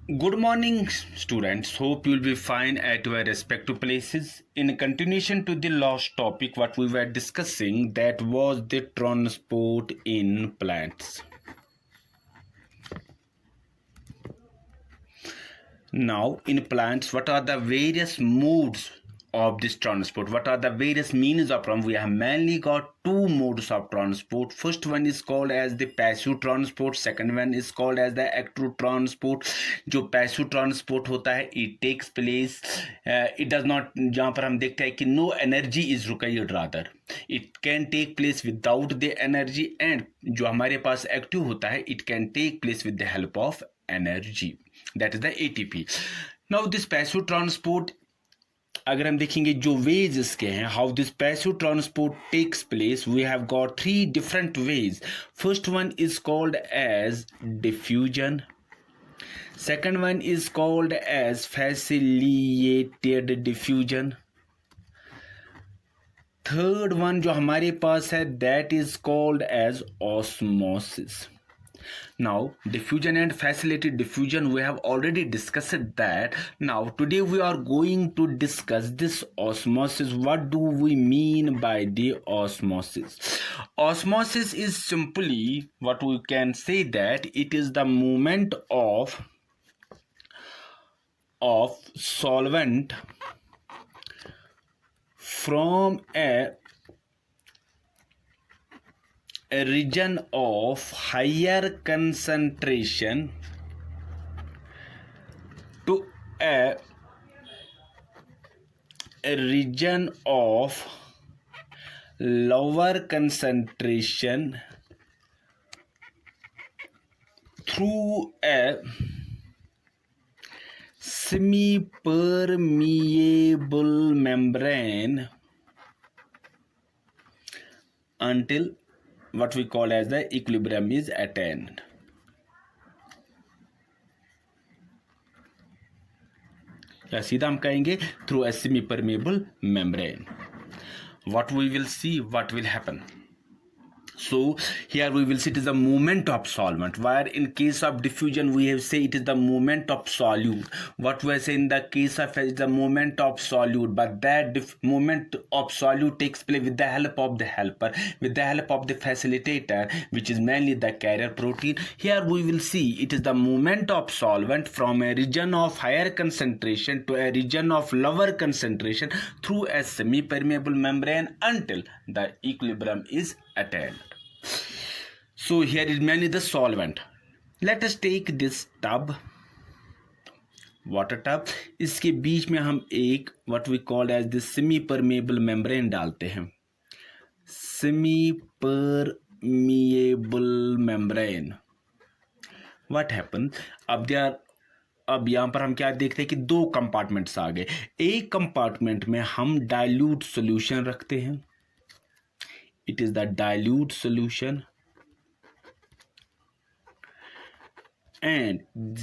Good morning, students. Hope you'll be fine at your respective places. In continuation to the last topic, what we were discussing, that was the transport in plants. Now, in plants, what are the various modes of this transport? What are the various means of transport? We have mainly got two modes of transport. First one is called as the passive transport. Second one is called as the active transport. जो passive transport होता है, it takes place. It does not. जहाँ पर हम देखते हैं कि no energy is required, rather it can take place without the energy, and जो हमारे पास active होता है, it can take place with the help of energy. That is the ATP. Now this passive transport, अगर हम देखेंगे जो ways इसके हैं, how this passive transport takes place, we have got three different ways. First one is called as diffusion. Second one is called as facilitated diffusion. Third one जो हमारे पास है, that is called as osmosis. Now, diffusion and facilitated diffusion, we have already discussed that. Now, today we are going to discuss this osmosis. What do we mean by the osmosis? Osmosis is simply what we can say that it is the movement of solvent from a region of higher concentration to a region of lower concentration through a semi-permeable membrane until what we call as the equilibrium is attained. या सीधा हम कहेंगे through a semi-permeable membrane. What we will see, what will happen. So here we will see it is the movement of solvent, where in case of diffusion we have say it is the movement of solute. What we say in the case of is the movement of solute, but that movement of solute takes place with the help of the helper, with the help of the facilitator, which is mainly the carrier protein. Here we will see it is the movement of solvent from a region of higher concentration to a region of lower concentration through a semi-permeable membrane until the equilibrium is attained. So here is mainly the solvent. Let us take this tub, water tub. इसके बीच में हम एक what we call as the semi-permeable membrane डालते हैं. Semi-permeable membrane. What happens? अब यहाँ पर हम क्या देखते हैं कि दो कंपार्टमेंट्स आ गए. एक कंपार्टमेंट में हम डाइल्यूट सॉल्यूशन रखते हैं. It is the dilute solution, and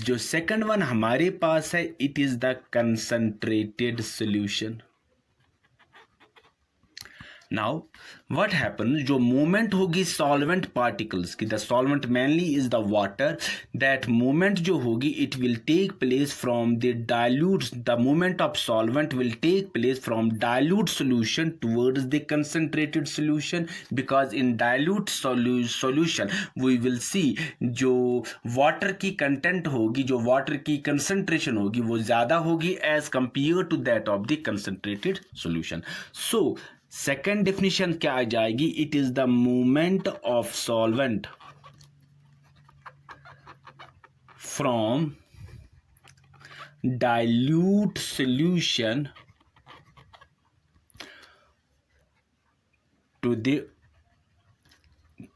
जो second one हमारे पास है, it is the concentrated solution. Now what happens, जो movement होगी solvent particles की, the solvent mainly is the water, that movement जो होगी it will take place from the dilute, the movement of solvent will take place from dilute solution towards the concentrated solution, because in dilute solution we will see जो water की content होगी, जो water की concentration होगी वो ज़्यादा होगी as compared to that of the concentrated solution. So second definition क्या आ जाएगी, it is the movement of solvent from dilute solution to the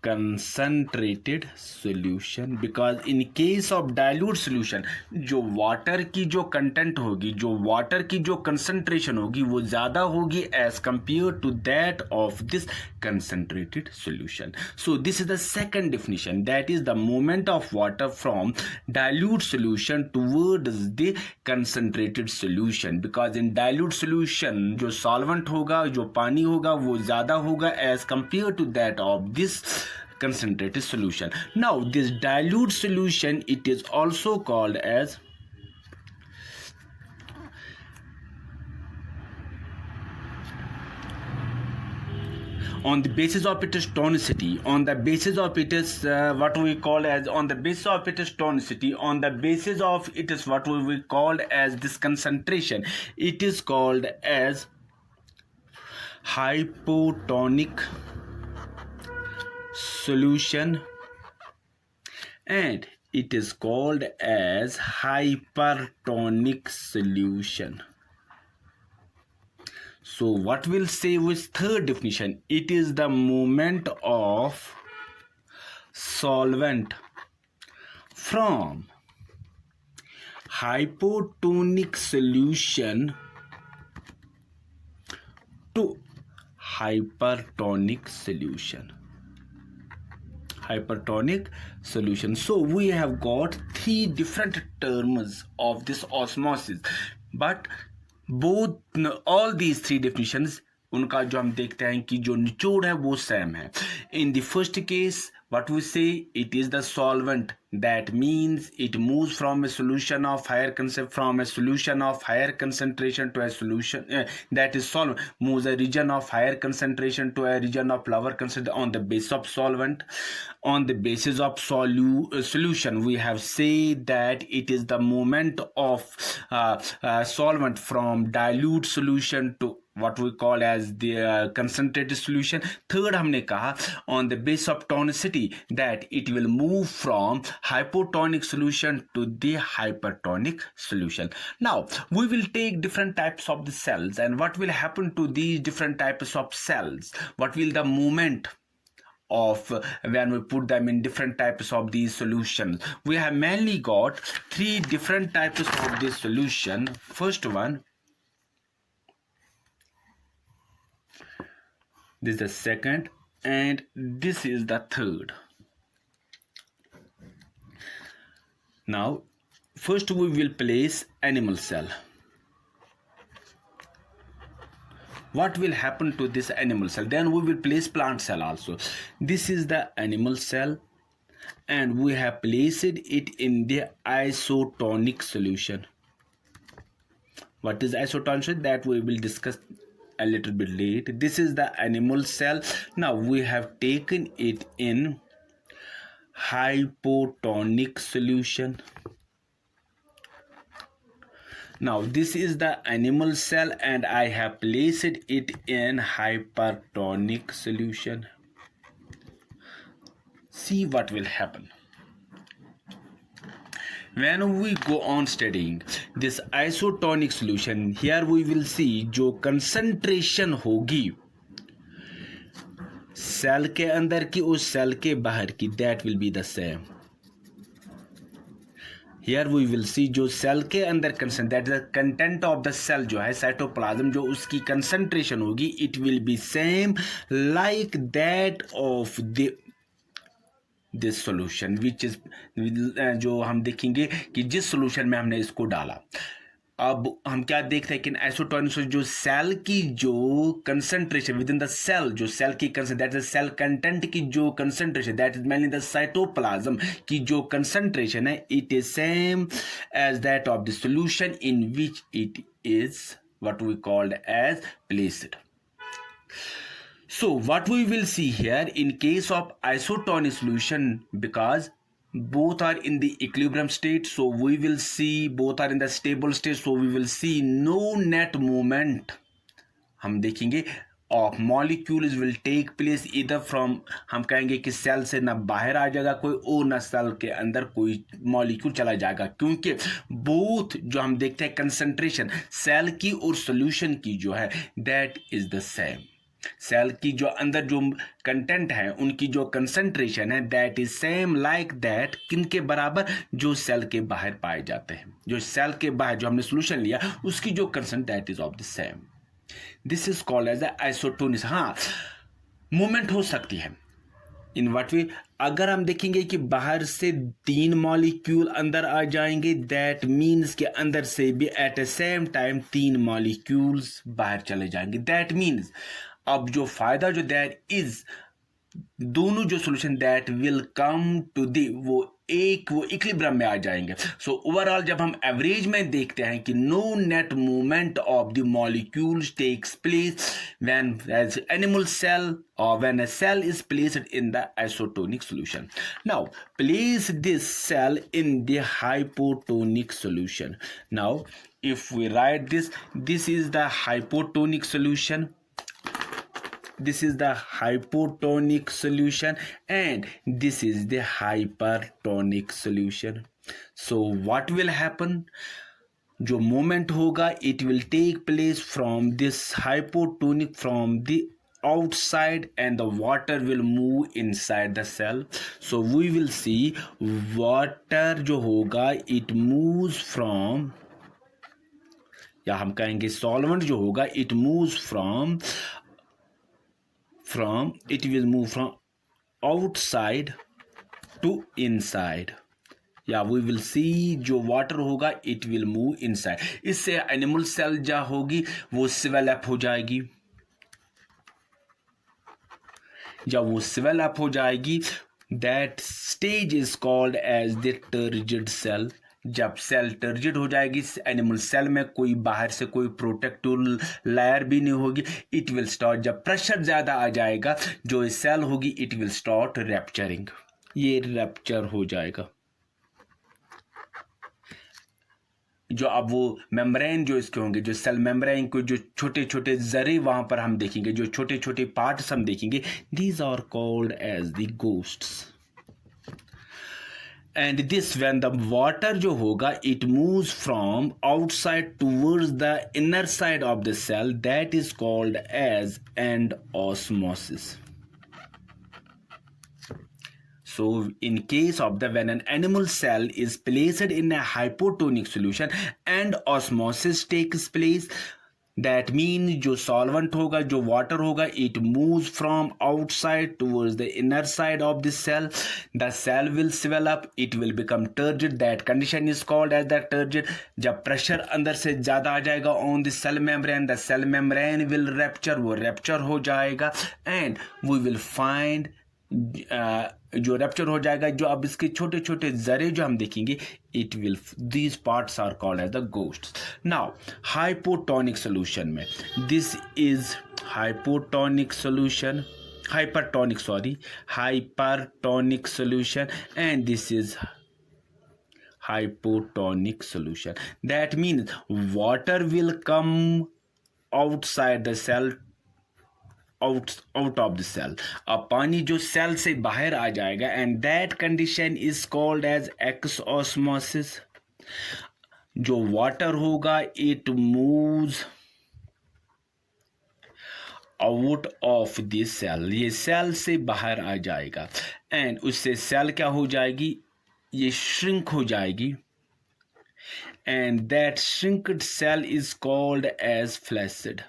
concentrated solution, because in case of dilute solution जो water की जो content होगी, जो water की जो concentration होगी वो ज़्यादा होगी as compared to that of this concentrated solution. So this is the second definition, that is the movement of water from dilute solution towards the concentrated solution, because in dilute solution जो solvent होगा, जो पानी होगा वो ज़्यादा होगा as compared to that of this concentrated solution. Now this dilute solution, it is also called as on the basis of its tonicity, on the basis of its what we call as on the basis of its tonicity, on the basis of it is what we will call as this concentration, it is called as hypotonic solution, and it is called as hypertonic solution. So what we'll say with third definition, it is the movement of solvent from hypotonic solution to hypertonic solution. Hypertonic solution. So we have got three different terms of this osmosis, but both all these three definitions, उनका जो हम देखते हैं कि जो निचोड़ है वो सेम है. In the first case, what we say, it is the solvent. That means it moves from a solution of higher concentration to a solution that is solvent, moves a region of higher concentration to a region of lower concentration on the basis of solvent. On the basis of solution, we have said that it is the movement of solvent from dilute solution to what we call as the concentrated solution. Third, हमने कहा on the basis of tonicity that it will move from hypotonic solution to the hypertonic solution. Now we will take different types of the cells, and what will happen to these different types of cells, what will the movement of when we put them in different types of these solutions. We have mainly got three different types of this solution. First one, this is the second, and this is the third. Now first we will place animal cell. What will happen to this animal cell? Then we will place plant cell also. This is the animal cell, and we have placed it in the isotonic solution. What is isotonic solution? That we will discuss a little bit late. This is the animal cell. Now we have taken it in hypotonic solution. Now this is the animal cell, and I have placed it in hypertonic solution. See what will happen. When we go on studying this isotonic solution, here we will see जो concentration होगी cell के अंदर की और cell के बाहर की, that will be the same. Here we will see जो सेल के अंदर concentration, that is the content of the cell जो है cytoplasm, जो उसकी concentration होगी, it will be same like that of this solution, which is जो हम देखेंगे कि जिस solution में हमने इसको डाला. अब हम क्या देखते हैं कि आइसोटोनिक जो सेल की जो concentration within the cell, जो सेल की दैट इज सेल कंटेंट की जो concentration, that is mainly the cytoplasm की जो कंसंट्रेशन है, it is same as that of the solution in which it is what we called as placed. So what we will see here in case of isotonic solution, because both are in the equilibrium state, so we will see both are in the stable state, so we will see no net movement. हम देखेंगे of molecules will take place either from, हम कहेंगे कि cell से ना बाहर आ जाएगा कोई और ना सेल के अंदर कोई मॉलिक्यूल चला जाएगा, क्योंकि बोथ जो हम देखते हैं कंसंट्रेशन सेल की और सॉल्यूशन की जो है that is the same. Cell की जो अंदर जो कंटेंट है उनकी जो कंसंट्रेशन है that is same like that किनके बराबर, जो सेल के बाहर पाए जाते हैं, जो सेल के बाहर जो हमने सॉल्यूशन लिया उसकी जो कंसेंट that is of the same. This is called as isotonic. हाँ, मूवमेंट हो सकती है इन व्हाट वे, अगर हम देखेंगे कि बाहर से 3 मॉलिक्यूल अंदर आ जाएंगे, दैट मीन्स के अंदर से भी एट ए सेम टाइम 3 मॉलिक्यूल्स बाहर चले जाएंगे. दैट मीन्स अब जो फायदा जो दैट इज दोनों जो solution that will come to the वो इक्विलिब्रियम में आ जाएंगे. सो ओवरऑल जब हम एवरेज में देखते हैं कि no net movement of the molecules takes place when as animal cell or when a cell is placed in the isotonic solution. Now place this cell in the hypotonic solution. Now if we write this is the hypotonic solution, this is the hypotonic solution, and this is the hypertonic solution. So what will happen? जो moment होगा it will take place from this hypotonic, from the outside, and the water will move inside the cell. So we will see water जो होगा it moves from, या हम कहेंगे solvent जो होगा it moves from it will move from outside to inside. या we will see जो water होगा it will move inside. इससे एनिमल सेल जो होगी वो स्वेल अप हो जाएगी. जब वो स्वेल अप हो जाएगी that stage is called as the turgid cell. जब सेल टर्जिड हो जाएगी, एनिमल सेल में कोई बाहर से कोई प्रोटेक्टिव लेयर भी नहीं होगी, इट विल स्टार्ट, जब प्रेशर ज़्यादा आ जाएगा जो सेल होगी इट विल स्टार्ट रैप्चरिंग. ये रैप्चर हो जाएगा. जो अब वो मेम्ब्रेन जो इसके होंगे, जो सेल मेम्ब्रेन को जो छोटे छोटे जरे वहां पर हम देखेंगे, जो छोटे छोटे पार्ट्स हम देखेंगे, these are called as the ghosts. And this when the water जो होगा it moves from outside towards the inner side of the cell, that is called as endosmosis. So in case of the when an animal cell is placed in a hypotonic solution and osmosis takes place, that means जो solvent होगा, जो water होगा, it moves from outside towards the inner side of the cell. The cell will swell up, it will become turgid. That condition is called as the turgid. जब pressure अंदर से ज़्यादा आ जाएगा on the cell membrane, the cell membrane will rupture, वो rupture हो जाएगा, and we will find जो rapture हो जाएगा, जो अब इसके छोटे छोटे जरे जो हम देखेंगे, it will, these parts are called as the ghosts. Now hypotonic solution में this is hypotonic solution, hypertonic solution, and this is hypotonic solution. That means water will come outside the cell, out of the cell. अब पानी जो cell से बाहर आ जाएगा, and that condition is called as exosmosis. जो water होगा it moves out of the cell, ये cell से बाहर आ जाएगा, and उससे सेल क्या हो जाएगी, ये shrink हो जाएगी, and that shrinked cell is called as flaccid.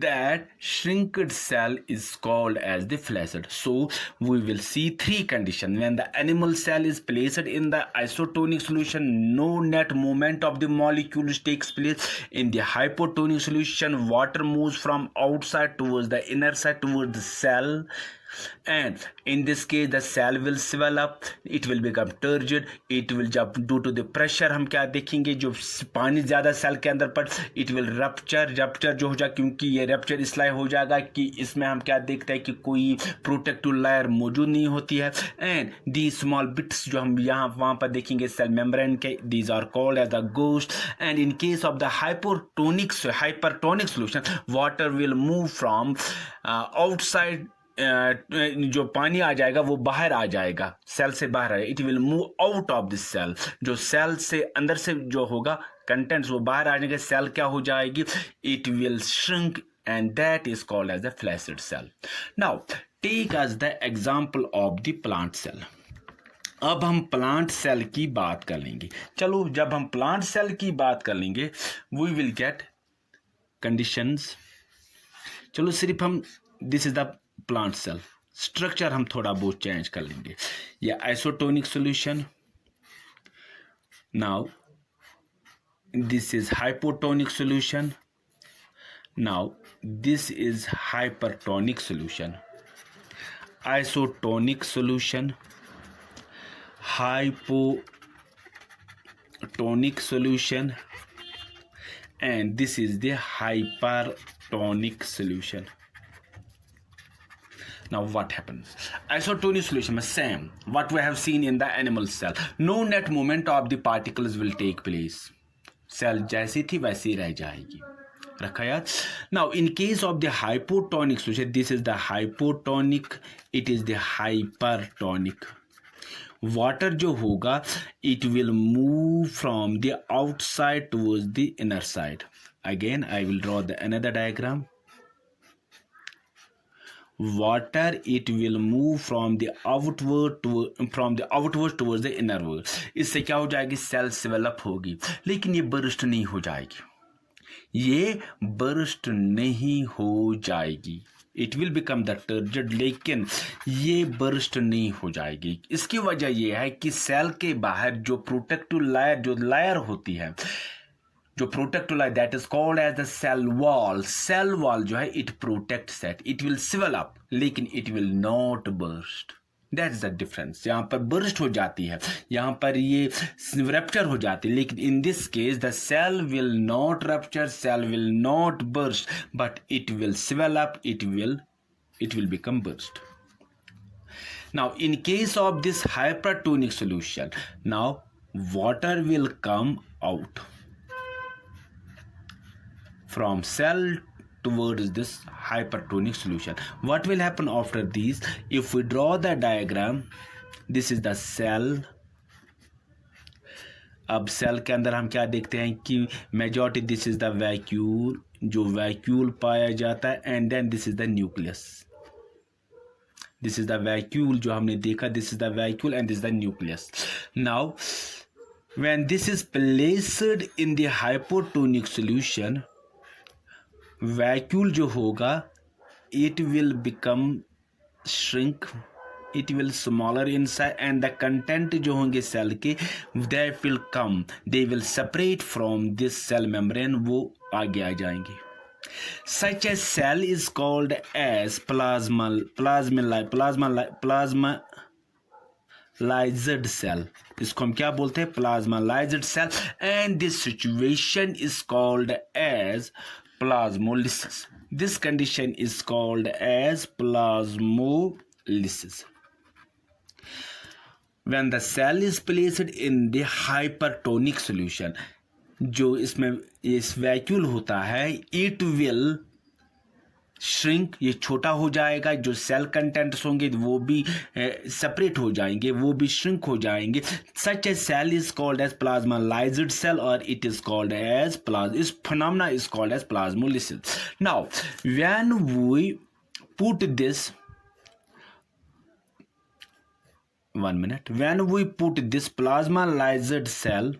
That shrinked cell is called as the flaccid. So we will see three conditions. When the animal cell is placed in the isotonic solution, no net movement of the molecules takes place. In the hypotonic solution, water moves from outside towards the inner side towards the cell, and in this case the cell will swell up, it will become turgid, it will, जब due to the pressure हम क्या देखेंगे, जो पानी ज़्यादा cell के अंदर पड़, it will rupture जो हो जाए, क्योंकि ये रप्चर इसलिए हो जाएगा कि इसमें हम क्या देखते हैं कि कोई प्रोटेक्टिव लेयर मौजूद नहीं होती है, एंड दी स्मॉल बिट्स जो हम यहाँ वहाँ पर देखेंगे सेल मेम्ब्रेन के, these are called as the ghost. And in case of the hypertonic solution, water will move from outside, जो पानी आ जाएगा वो बाहर आ जाएगा, सेल से बाहर आएगा, it will move out of this cell. जो सेल से अंदर से जो होगा कंटेंट्स वो बाहर आने के, सेल क्या हो जाएगी, it will shrink, and that is called as the flaccid cell. Now take as the example of the plant cell. अब हम प्लांट सेल की बात कर लेंगे. चलो जब हम प्लांट सेल की बात कर लेंगे, वी विल गेट कंडीशंस. चलो सिर्फ हम, this is the plant cell structure हम थोड़ा बहुत चेंज कर लेंगे. या isotonic solution, now this is hypotonic solution, now this is hypertonic solution, isotonic solution, hypotonic solution, and this is the hypertonic solution. Now what happens? Isotonic solution is same what we have seen in the animal cell. No net movement of the particles will take place. Cell जैसी थी वैसी रह जाएगी. रखा याद. Now in case of the hypotonic solution, this is the hypotonic, it is the hypertonic. Water जो होगा, it will move from the outside towards the inner side. Again I will draw the another diagram. Water, it will move from the outward towards the inner world. इससे क्या हो जाएगी? Cell develop होगी, लेकिन ये burst नहीं हो जाएगी. ये बर्स्ट नहीं हो जाएगी. It will become the turgid, लेकिन ये बर्स्ट नहीं हो जाएगी. इसकी वजह ये है कि सेल के बाहर जो प्रोटेक्टिव लायर जो लायर होती है, जो protective layer, that is called as the cell wall. Cell wall जो है it protects it. It will swell up, लेकिन it will not burst. That is the difference. यहाँ पर बर्स्ट हो जाती है, यहाँ पर ये रप्चर हो जाती है, लेकिन in this case the cell will not rupture, cell will not burst, but it will swell up, it will become burst. Now in case of this hypertonic solution, now water will come out from cell towards this hypertonic solution. What will happen after these? If we draw the diagram, this is the cell. अब cell के अंदर हम क्या देखते हैं कि majority this is the vacuole, जो vacuole पाया जाता है, and then this is the nucleus. This is the vacuole जो हमने देखा, this is the vacuole and this is the nucleus. Now when this is placed in the hypotonic solution, vacuole जो होगा it will become shrink, it will smaller inside, and the content जो होंगे cell के they will come, they will separate from this cell membrane, वो आगे आ जाएंगे. Such a cell is called as plasmalyzed cell. इसको हम क्या बोलते हैं? Plasmalyzed cell. And this situation is called as plasmolysis. This condition is called as plasmolysis. When the cell is placed in the hypertonic solution, जो इसमें इस vacuole होता है, it will shrink, ये छोटा हो जाएगा. जो सेल कंटेंट्स होंगे वो भी सेपरेट हो जाएंगे, वो भी श्रिंक हो जाएंगे. Such a cell is called as plasmalyzed cell, or it is called as this phenomena is called as plasmolysis. Now when we put this, when we put this plasmalyzed cell,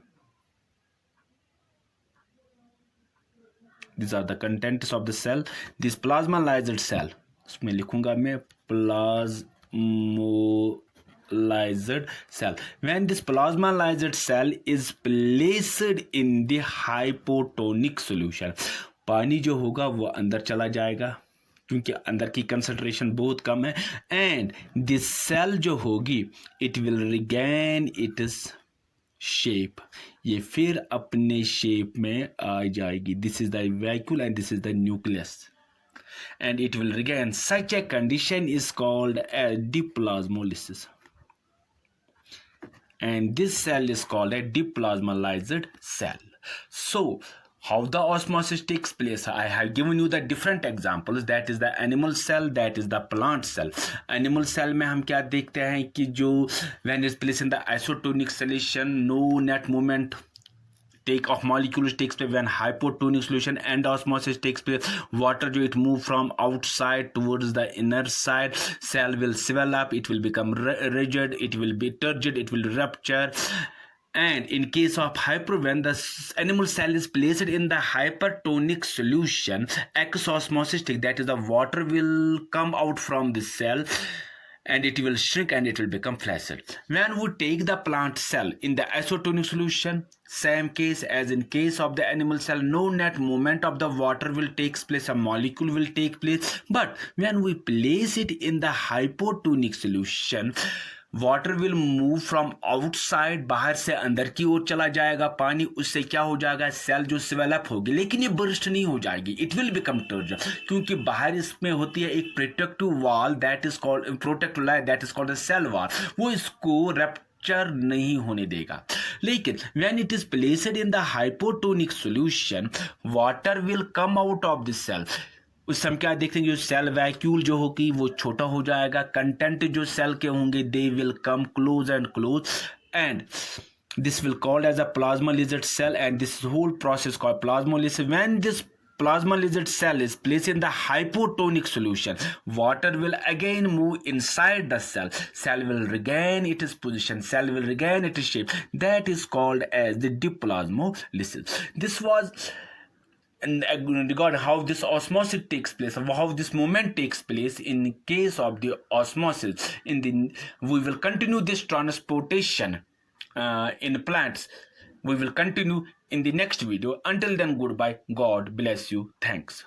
these are the contents of the cell. This plasmalyzed cell, इसमें लिखूंगा मैं plasmolyzed cell. When this plasmalyzed cell is placed in the hypotonic solution, पानी जो होगा वो अंदर चला जाएगा, क्योंकि अंदर की कंसंट्रेशन बहुत कम है. एंड दिस सेल जो होगी, it will regain its shape, ये फिर अपने शेप में आ जाएगी. This is the vacuole and this is the nucleus, and it will regain. Such a condition is called as deplasmolysis, and this cell is called a deplasmolysed cell. So how the osmosis takes place, I have given you the different examples. That is the animal cell, that is the plant cell. Animal cell में हम क्या देखते हैं कि जो when is placed in the isotonic solution, no net movement of molecules takes place. When hypotonic solution and osmosis takes place, water जो it move from outside towards the inner side, cell will swell up, it will become rigid, it will be turgid, it will rupture. And in case of when the animal cell is placed in the hypertonic solution, exosmosis, that is the water will come out from the cell, and it will shrink and it will become flaccid. When we take the plant cell in the isotonic solution, same case as in case of the animal cell, no net movement of the water will take place, a molecule will take place. But when we place it in the hypotonic solution, water will move from outside, बाहर से अंदर की ओर चला जाएगा पानी, उससे क्या हो जाएगा, सेल जो स्वेलअप होगी, लेकिन ये बर्स्ट नहीं हो जाएगी, इट विल बिकम टर्जर, क्योंकि बाहर इसमें होती है एक protective wall that is called protective layer that is called cell wall, वो इसको रप्चर नहीं होने देगा. लेकिन when it is placed in the hypotonic solution, water will come out of the cell. उस समय क्या देखते हैं, जो सेल वैक्यूल जो होगी वो छोटा हो जाएगा, कंटेंट जो सेल के होंगे they will come close and close, and this will called as a plasmolysed cell, and this whole process called plasmolysis. When this plasmolized cell is placed in the hypotonic solution, water will again move inside the cell, cell will regain its position, cell will regain its shape, that is called as the diplasmolysis. This was regard how this osmosis takes place, or how this movement takes place in case of the osmosis. We will continue this transportation in plants. We will continue in the next video. Until then, goodbye. God bless you. Thanks.